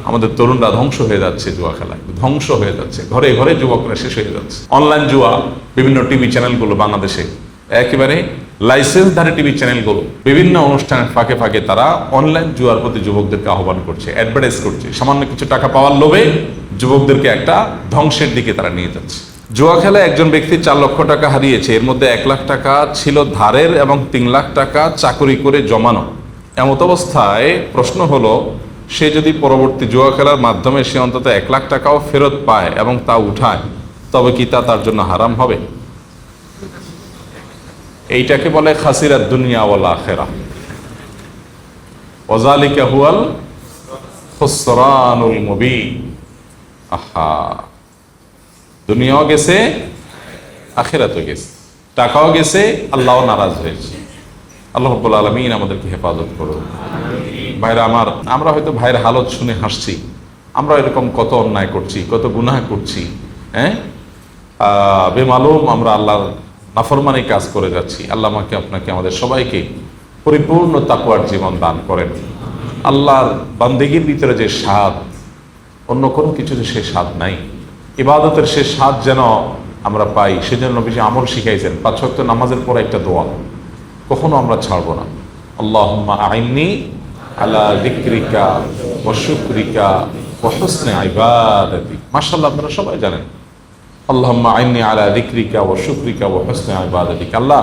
আমাদের তরুণরা ধ্বংস হয়ে যাচ্ছে জুয়া খেলায়, ধ্বংস হয়ে যাচ্ছে, ঘরে ঘরে যুবকরা শেষ হয়ে যাচ্ছে। অনলাইন জুয়া, বিভিন্ন টিভি চ্যানেলগুলো বাংলাদেশে একেবারে লাইসেন্সধারী টিভি চ্যানেলগুলো বিভিন্ন অনুষ্ঠানের ফাঁকে ফাঁকে তারা অনলাইন জুয়ার প্রতি যুবকদেরকে আহ্বান করছে, অ্যাডভার্টাইজ করছে, সামান্য কিছু টাকা পাওয়ার লোভে যুবকদেরকে একটা ধ্বংসের দিকে তারা নিয়ে যাচ্ছে। জুয়া খেলায় একজন ব্যক্তি 4 লক্ষ টাকা হারিয়েছে, এর মধ্যে 1 লাখ টাকা ছিল ধারের এবং 3 লাখ টাকা চাকরি করে জমানো। এমত অবস্থায় প্রশ্ন হলো, সে যদি পরবর্তী জুয়া খেলার মাধ্যমে সে অন্তত 1 লাখ টাকাও ফেরত পায় এবং তা উঠায়, তবে কি তা তার জন্য হারাম হবে? এইটাকে বলে খাসিরাত দুনিয়া ওয়াল আখিরাহ, ওয়াযালিকা হুয়াল খুসরানুল মুবিন। আহা, দুনিয়াও গেছে, আখিরাতও গেছে, টাকাও গেছে, আল্লাহও নারাজ হয়েছে। আল্লাহ রাব্বুল আলামিন আমাদেরকে হেফাজত করুন। ভাইরা আমার, আমরা হয়তো ভাইয়ের হালত শুনে হাসছি, আমরা এরকম কত অন্যায় করছি, কত গুনাহ করছি, বেমালুম আমরা আল্লাহর নাফরমানি কাজ করে যাচ্ছি। আল্লাহ আমাকে আপনাকে আমাদের সবাইকে পরিপূর্ণ তাকওয়ার জীবন দান করেন। আল্লাহর বান্দেগীর ভিতরে যে স্বাদ, অন্য কোনো কিছুতে সে স্বাদ নাই। ইবাদতের সে স্বাদ যেন আমরা পাই, সেজন্য বেশি আমল শিখাইছেন। 5 ওয়াক্ত নামাজের পরে একটা দোয়া কখনো আমরা ছাড়বো না। আল্লাহুম্মা আইন্নি আলা যিকরিকা ওয়া শুকরিকা ওয়া হুসনি ইবাদাতি। মাশাআল্লাহ, আপনারা সবাই জানেন আল্লাহুম্মা আইন্নি আলা যিকরিকা ওয়া শুকরিকা ওয়া হুসনি ইবাদাতি। আল্লাহ,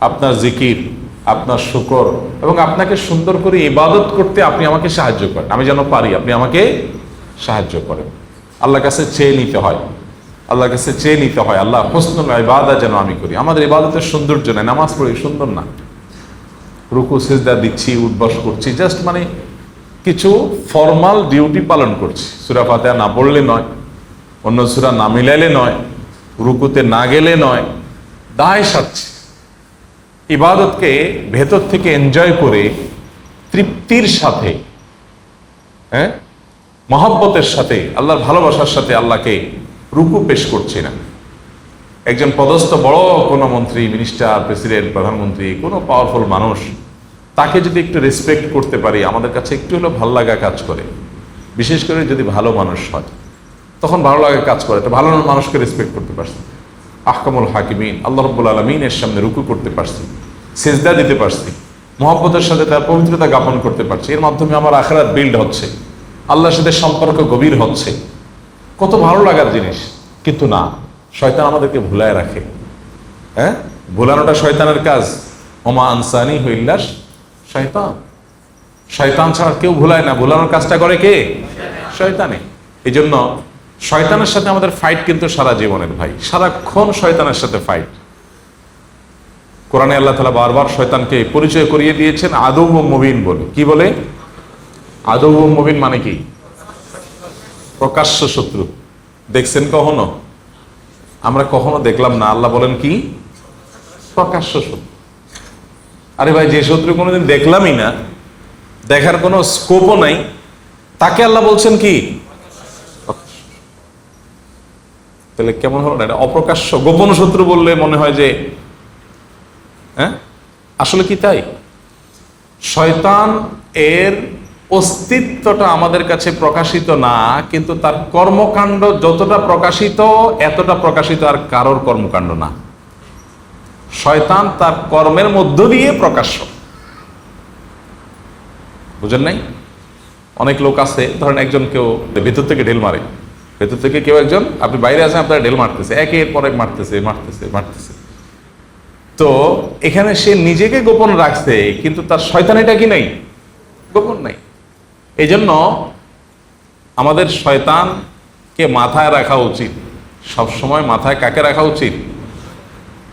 আপনার জিকির, আপনার শুকর এবং আপনাকে সুন্দর করে ইবাদত করতে আপনি আমাকে সাহায্য করেন, আমি যেন পারি, আপনি আমাকে সাহায্য করেন। আল্লাহর কাছে চেয়ে নিতে হয়, আল্লাহর কাছে চেয়ে নিতে হয়, আল্লাহ হুসনুল ইবাদা যেন আমি করি। আমাদের ইবাদতের সৌন্দর্য নাই, নামাজ পড়ি সুন্দর না, রুকু সিজদা দিচ্ছি, উঠবস করছি, জাস্ট মানে কিছু ফর্মাল ডিউটি পালন করছি। সূরা ফাতিহা না পড়লে নয়, অন্য সূরা না মিলাইলে নয়, রুকুতে না গেলে নয়, দায় সাচ্ছি। ইবাদতকে ভেতর থেকে এনজয় করে তৃপ্তির সাথে, মহব্বতের সাথে, আল্লাহর ভালোবাসার সাথে আল্লাহকে রুকু পেশ করছি না। একজন পদস্থ বড় কোনো মন্ত্রী, মিনিস্টার, প্রেসিডেন্ট, প্রধানমন্ত্রী, কোনো পাওয়ারফুল মানুষ, তাকে যদি একটু রেসপেক্ট করতে পারি, আমাদের কাছে একটু হলেও ভালো লাগা কাজ করে। বিশেষ করে যদি ভালো মানুষ হয়, তখন ভালো লাগা কাজ করে। একটা ভালো মানুষকে রেসপেক্ট করতে পারছি, আহকামুল হাকিমিন আল্লাহ রাব্বুল আলামিনের সামনে রুকু করতে পারছি, সিজদা দিতে পারছি, মহব্বতের সাথে তার পবিত্রতা জ্ঞাপন করতে পারছি। এর মাধ্যমে আমার আখিরাত বিল্ড হচ্ছে, আল্লাহর সাথে সম্পর্ক গভীর হচ্ছে। কত ভালো লাগার জিনিস। কিন্তু না, শয়তান আমাদেরকে ভুলায় রাখে। ভুলানোটা শয়তানের কাজ। ওমা আনসানি ইল্লা শয়তান, শয়তান ছাড়া কেউ ভুলায় না। ভুলানোর কাজটা করে কে? শয়তানে। এই জন্য শয়তানের সাথে আমাদের ফাইট কিন্তু সারা জীবনের ভাই, সারাক্ষণ শয়তানের সাথে ফাইট। কোরআনে আল্লাহ তাআলা বারবার শয়তানকে পরিচয় করিয়ে দিয়েছেন আদুউম মুবিন বলে। কি বলে? আদুউম মুবিন মানে কি? প্রকাশ্য শত্রু। দেখছেন কখনো? আমরা কখনো দেখলাম না। আল্লাহ বলেন কি? প্রকাশ্য শত্রু। আরে ভাই, যে শত্রু কোনোদিন দেখলামই না, দেখার কোনো স্কোপও নাই, তাকে আল্লাহ বলছেন কি? তাহলে কেমন হলো না? এটা অপ্রকাশ্য গোপন শত্রু বললে মনে হয় যে আসলে কি তাই? শয়তান এর অস্তিত্বটা আমাদের কাছে প্রকাশিত না, কিন্তু তার কর্মকাণ্ড যতটা প্রকাশিত, এতটা প্রকাশিত আর কারোর কর্মকাণ্ড না। শয়তান তার কর্মের মধ্য দিয়ে প্রকাশ্য। বুঝেন নাই? অনেক লোক আছে, ধরেন একজন কেউ ভেতর থেকে ঢেল মারে, ভেতর থেকে কেউ একজন, আপনি বাইরে আছেন, আপনার ঢেল মারতেছে, একের পর এক মারতেছে মারতেছে মারতেছে। তো এখানে সে নিজেকে গোপন রাখছে, কিন্তু তার শয়তানিটা কি নাই? গোপন নাই। এই জন্য আমাদের শয়তানকে মাথায় রাখা উচিত সবসময়। মাথায় কাকে রাখা উচিত?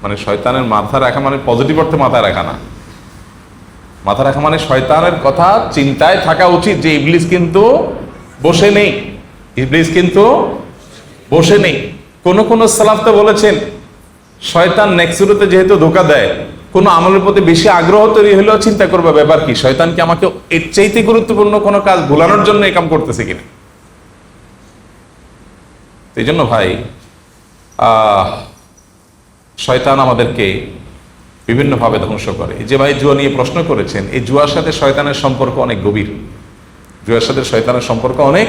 মানে শয়তানের মাথা রাখা মানে পজিটিভ অর্থে মাথায় রাখা না। মাথা রাখা মানে শয়তানের কথা চিন্তায় থাকা উচিত যে ইবলিস কিন্তু বসে নেই, ইবলিস কিন্তু বসে নেই। কোন কোন সালাফ তো বলেছেন, শয়তান নেক্সুরুতে যেহেতু ধোকা দেয়, কোনো আমলের প্রতি বেশি আগ্রহ তৈরি হলেও চিন্তা করবে ব্যাপার কি, শয়তান কি আমাকে এর চাইতে গুরুত্বপূর্ণ কোনো কাজ ভুলানোর জন্য এই কাম করতেছে কিনা। এই জন্য ভাই, শয়তান আমাদেরকে বিভিন্নভাবে ধ্বংস করে। এই যে ভাই জুয়া নিয়ে প্রশ্ন করেছেন, এই জুয়ার সাথে শয়তানের সম্পর্ক অনেক গভীর। জুয়ার সাথে শয়তানের সম্পর্ক অনেক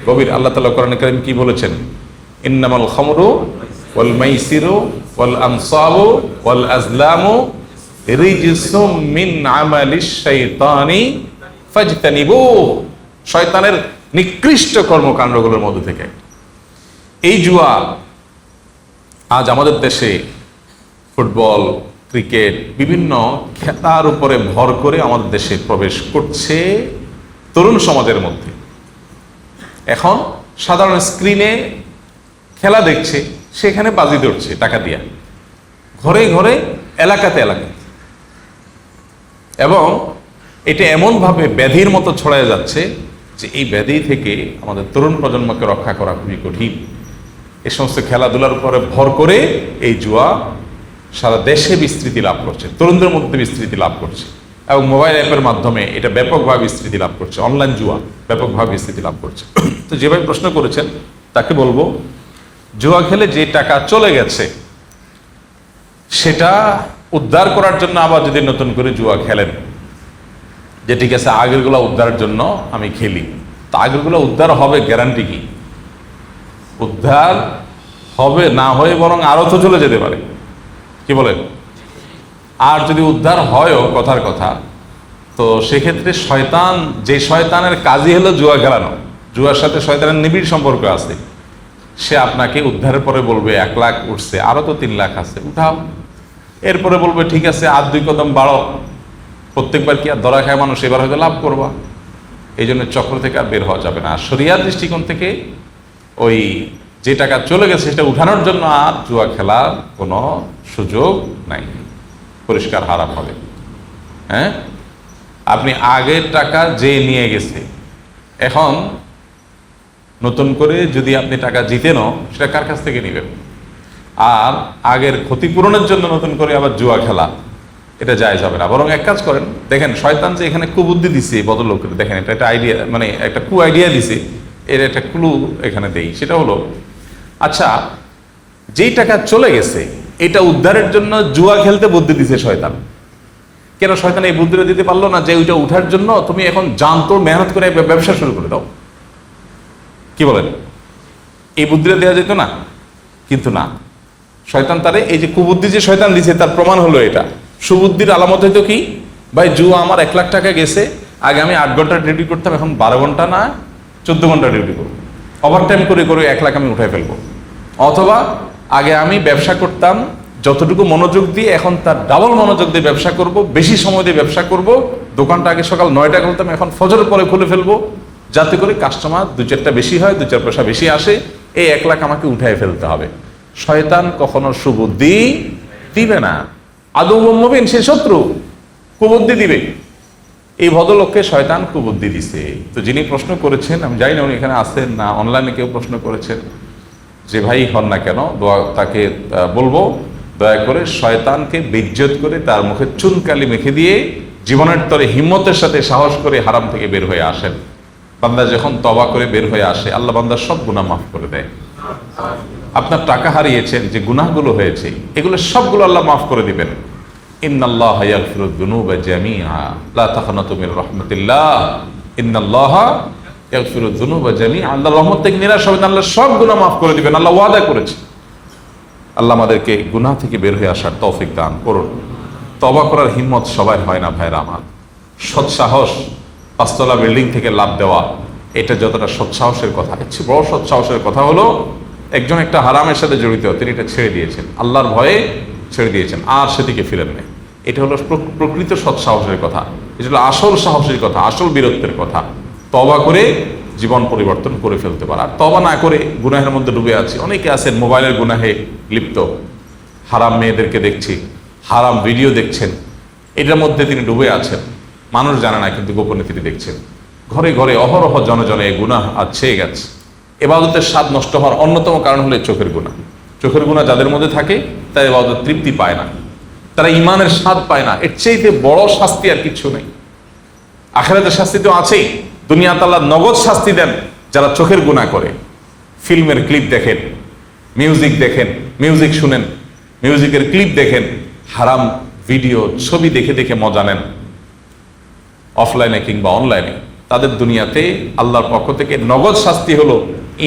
গভীর। আল্লাহ তাআলা কোরআনে কারীম কি বলেছেন? ইন্নামাল খামরু ওয়াল মাইসিরু ওয়াল আনসাবু ওয়াল আজলামু রিজসুম মিন আমালিশ শাইতানি ফাজতানিবুহু, শয়তানের নিকৃষ্ট কর্মকাণ্ডগুলোর মধ্যে থেকে। এই জুয়া আজ আমাদের দেশে ফুটবল, ক্রিকেট, বিভিন্ন খেলার উপরে ভর করে আমাদের দেশে প্রবেশ করছে তরুণ সমাজের মধ্যে। এখন সাধারণ স্ক্রিনে খেলা দেখছে, সেখানে বাজি ধরছে টাকা দিয়া, ঘরে ঘরে, এলাকাতে এলাকাতে, এবং এটা এমনভাবে ব্যাধির মতো ছড়ায় যাচ্ছে যে এই ব্যাধি থেকে আমাদের তরুণ প্রজন্মকে রক্ষা করা খুবই কঠিন। এই সমস্ত খেলাধুলার উপরে ভর করে এই জুয়া সারা দেশে বিস্তৃতি লাভ করছে, তরুণদের মধ্যে বিস্তৃতি লাভ করছে, এবং মোবাইল অ্যাপের মাধ্যমে এটা ব্যাপকভাবে বিস্তৃতি লাভ করছে। অনলাইন জুয়া ব্যাপকভাবে বিস্তৃতি লাভ করছে। তো যেভাবে প্রশ্ন করেছেন তাকে বলবো, জুয়া খেলে যে টাকা চলে গেছে সেটা উদ্ধার করার জন্য আবার যদি নতুন করে জুয়া খেলেন, যে ঠিক আছে আগেরগুলো উদ্ধারের জন্য আমি খেলি, তো আগেরগুলো উদ্ধার হবে গ্যারান্টি কি? উদ্ধার হবে না হয়ে বরং আরো তো চলে যেতে পারে, কি বলেন? আর যদি উদ্ধার হয়ও, কথার কথা, তো সেক্ষেত্রে শয়তান, যে শয়তানের কাজই হলো জুয়া খেলানো, জুয়ার সাথে শয়তানের নিবিড় সম্পর্ক আছে, সে আপনাকে উদ্ধারের পরে বলবে 1 লাখ উঠছে, আরো তো 3 লাখ আছে, উঠাও। এরপরে বলবে ঠিক আছে আর 2 কদম বাড়ো, প্রত্যেকবার কি আর ধরা খায় মানুষ, এবার হয়তো লাভ করবা। এই জন্য চক্র থেকে আর বের হওয়া যাবে না। আর শরিয়ার দৃষ্টিকোণ থেকে ওই যে টাকা চলে গেছে সেটা উঠানোর জন্য আর জুয়া খেলার কোনো সুযোগ নাই, পরিষ্কার হারাম হবে। হ্যাঁ, আপনি আগের টাকা যে নিয়ে গেছে, এখন নতুন করে যদি আপনি টাকা জিতেনও, সেটা কার কাছ থেকে নেবেন? আর আগের ক্ষতিপূরণের জন্য নতুন করে আবার জুয়া খেলা, এটা জায়েজ হবে না। বরং এক কাজ করেন, দেখেন শয়তান যে এখানে কুবুদ্ধি দিছে ভদ্রলোকের, দেখেন এটা একটা আইডিয়া, মানে একটা কু আইডিয়া দিছে, এর একটা ক্লু এখানে দেই। সেটা হলো, আচ্ছা যেই টাকা চলে গেছে এটা উদ্ধারের জন্য জুয়া খেলতে বুদ্ধি দিছে শয়তান। কেন শয়তান এই বুদ্ধিটা দিতে পারলো না যে ওইটা উঠার জন্য তুমি এখন জানতো মেহনত করে ব্যবসা শুরু করে দাও? কি বলেন? এই বুদ্ধিটা দেওয়া যেত না? কিন্তু না, শয়তান তারে এই যে কুবুদ্ধি যে শয়তান দিছে তার প্রমাণ হলো এটা। সুবুদ্ধির আলামত হয়তো কি, ভাই জুয়া আমার 1 লাখ টাকা গেছে, আগে আমি 8 ঘন্টা ডিউটি করতাম, এখন 12 ঘন্টা না 14 ঘন্টা ডিউটি করবো, ওভারটাইম করে করে 1 লাখ আমি উঠাই ফেলবো। অথবা আগে আমি ব্যবসা করতাম যতটুকু মনোযোগ দিয়ে, এখন তার ডাবল মনোযোগ দিয়ে ব্যবসা করব, বেশি সময় দিয়ে ব্যবসা করব। দোকানটা আগে সকাল 9টা খুলতাম, এখন ফজরের পরে খুলে ফেলবো, যাতে করে কাস্টমার 2-4টা বেশি হয়, 2-4 পয়সা বেশি আসে। এই 1 লাখ আমাকে উঠাই ফেলতে হবে। শয়তান কখনো সুবুদ্ধি দিবে না, আদৌ মুমিন সে শত্রু, কুবুদ্ধি দিবে। এই ভদ্রলোককে শয়তান কুবুদ্ধি দিছে। তো যিনি প্রশ্ন করেছেন, আমি জানি না উনি এখানে আছেন না অনলাইনে কেউ প্রশ্ন করেছেন, যে ভাই হন না কেন, তাকে বলবো দয়া করে শয়তানকে বেইজ্জত করে তার মুখে চুনকালি মেখে দিয়ে জীবনের তরে হিম্মতের সাথে সাহস করে হারাম থেকে বের হয়ে আসেন। বান্দা যখন তওবা করে বের হয়ে আসে, আল্লাহ বান্দার সব গুনাহ মাফ করে দেয়। আপনার টাকা হারিয়েছেন, যে গুনাহগুলো হয়েছে, এগুলো সবগুলো আল্লাহ মাফ করে দিবেন। ইন্নাল্লাহা ইয়াগফিরুয যুনুবা জামিআ লা তাকনাতু মির রাহমাতিল্লাহ, ইন্নাল্লাহা ইয়াগফিরুয যুনুবা জামিআ। আল্লাহর রহমত থেকে নিরাশ হবেন, আল্লাহ সব গুনাহ মাফ করে দিবেন, আল্লাহ ওয়াদা করেছে। আল্লাহ আমাদেরকে গুনাহ থেকে বের হয়ে আসার তৌফিক দান করুন। তওবা করার হিম্মত সবাই হয় না ভাইরা আমার। সৎসাহস, 5 তলা বিল্ডিং থেকে লাফ দেওয়া, এটা যতটা সৎসাহসের কথা, এর চেয়ে বড় সৎসাহসের কথা হলো একজন একটা হারামের সাথে জড়িত, তিনি এটা ছেড়ে দিয়েছেন, আল্লাহর ভয়ে ছেড়ে দিয়েছেন, আর সেদিকে ফিরেন না। এটা হলো প্রকৃত সৎসাহসের কথা, এটা হলো আসল সাহসের কথা, আসল বীরত্বের কথা। তওবা করে জীবন পরিবর্তন করে ফেলতে পারা। আর তওবা না করে গুনাহের মধ্যে ডুবে আছে অনেকে আছেন, মোবাইলের গুনাহে লিপ্ত, হারাম মেয়েদেরকে দেখছি, হারাম ভিডিও দেখছেন, এটার মধ্যে তিনি ডুবে আছেন, মানুষ জানে না কিন্তু গোপনে তিনি দেখছেন। ঘরে ঘরে অহরহ জনে এই গুনাহ আজ ছেয়ে গেছে। ইবাদতের স্বাদ নষ্ট হওয়ার অন্যতম কারণ হলো চোখের গুনাহ। চোখের গুনাহ যাদের মধ্যে থাকে তারা ইবাদত তৃপ্তি পায় না, তারা ইমানের স্বাদ পায় না। এর চাইতে বড় শাস্তি আর কিছু নেই। আখিরাতের শাস্তি তো আছেই, দুনিয়াতে আল্লাহ নগদ শাস্তি দেন যারা চোখের গুনাহ করে। ফিল্মের ক্লিপ দেখেন, মিউজিক দেখেন, মিউজিক শুনেন, মিউজিকের ক্লিপ দেখেন, হারাম ভিডিও ছবি দেখে দেখে মজা নেন, অফলাইনে কিংবা অনলাইনে। তাদের দুনিয়াতে আল্লাহর পক্ষ থেকে নগদ শাস্তি হলো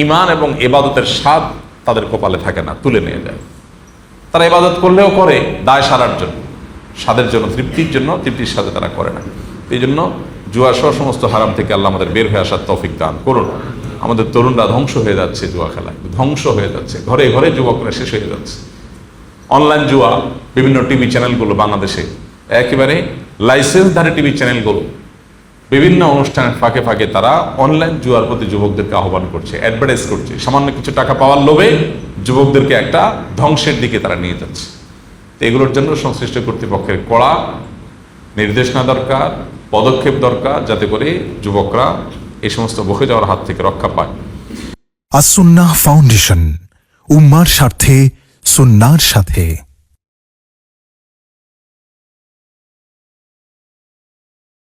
ঈমান এবং ইবাদতের স্বাদ তাদের কপালে থাকে না, তুলে নিয়ে যায়। তারা ইবাদত করলেও করে দায় সারার জন্য, স্বাদের জন্য, তৃপ্তির জন্য, তৃপ্তির সাথে তারা করে না। এই জন্য জুয়া সহ সমস্ত হারাম থেকে আল্লাহ আমাদের বের হয়ে আসার তৌফিক দান করুন। আমাদের তরুণরা ধ্বংস হয়ে যাচ্ছে জুয়া খেলায়, ধ্বংস হয়ে যাচ্ছে, ঘরে ঘরে যুবকরা শেষ হয়ে যাচ্ছে। অনলাইন জুয়া, বিভিন্ন টিভি চ্যানেলগুলো বাংলাদেশে একেবারে লাইসেন্সধারী টিভি চ্যানেলগুলো বিভিন্ন অনুষ্ঠানের ফাঁকে ফাঁকে তারা অনলাইন জুয়ার প্রতি যুবকদেরকে আহ্বান করছে, অ্যাডভার্টাইজ করছে। সামান্য কিছু টাকা পাওয়ার লোভে যুবকদেরকে একটা ধ্বংসের দিকে তারা নিয়ে যাচ্ছে। তো এগুলোর জন্য সংশ্লিষ্ট কর্তৃপক্ষের কড়া নির্দেশনা দরকার, পদক্ষেপ দরকার, যাতে করে যুবকরা এই সমস্ত বকে যাওয়ার হাত থেকে রক্ষা পায়। আসুন্নাহ ফাউন্ডেশন, উম্মার স্বার্থে সুন্নাহর সাথে।